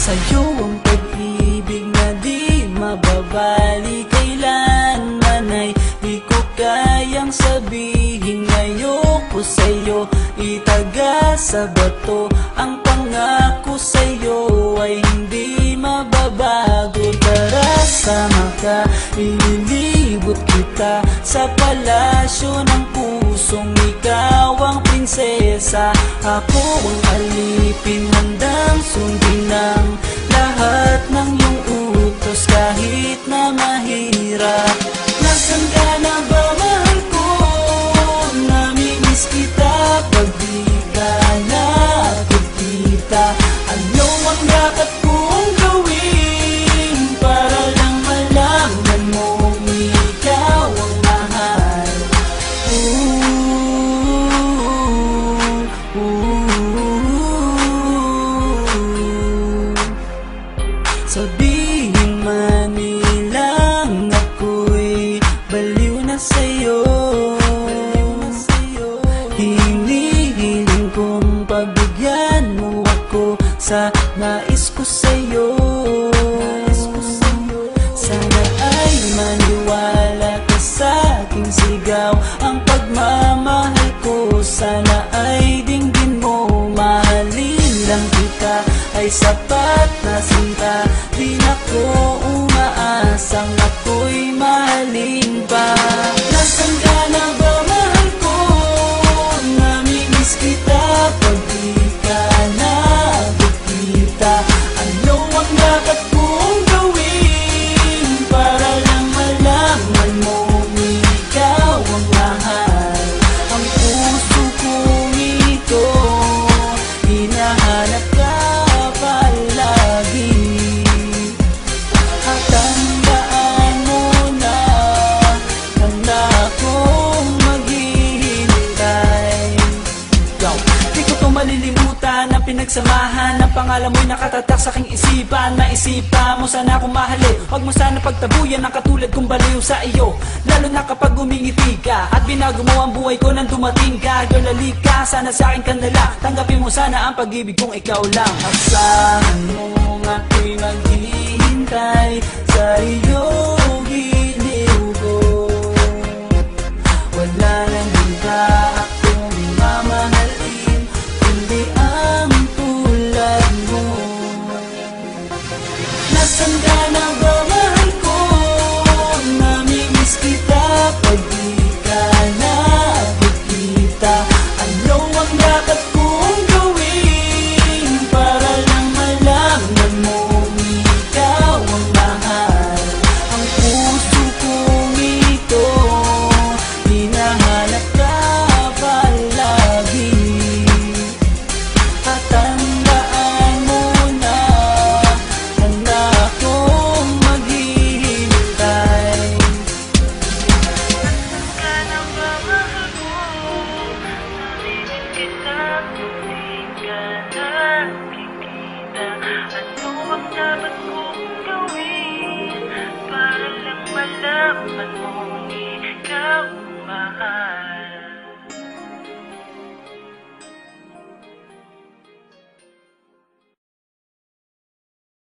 sa'yo ang pag-ibig na di mababali. Kailanman ay di ko kayang sabihin ayoko sa'yo. Itaga sa bato ang pangako sa'yo ay hindi mababago. Tara, sama ka, ililibot kita sa palasyo ng pusong ikaw ang prinsesa. Ako ang alipin, handang sundin ang lahat ng iyong utos kahit na mahirap. Nasaan ka na ba, mahal ko? Namimiss kita pag di ka nakikita. Ano ang dapat kong gawin para lang malaman mong ikaw ang mahal? Sabihin man nilang ako'y baliw na sa'yo, hinihiling kong pagbigyan mo ako sa nais ko sa'yo. Sana ay maniwala ka sa aking sigaw, ang pagmamahal ko sana ay dinggin mo. Mahalin lang kita ay sapat na sinta, di na ko umaasang ako'y mahalin pa. Nasaan ka na ba, mahal ko? Namimiss kita pag di ka nakikita. Ano ang dapat kong gawin para lang malaman mong ikaw ang mahal? Ang puso kong ito hinahanap ka palagi. At tandaan mo na handa akong maghihintay. Di ko to malilimutan ang pinagsamahan, ang pangalan mo'y nakatatak sa aking isipan. Maisipan mo sana akong mahalin, huwag mo sana pagtabuyan ang katulad kong baliw sa iyo. Lalo na kapag umingiti ka at binago mo ang buhay ko nang dumating ka. Girl, halika, sana sa akin ka nala, tanggapin mo sana ang pag-ibig kong ikaw lang. Asahan mo ako'y maghihintay sa iyong giliw ko. Wala nang iba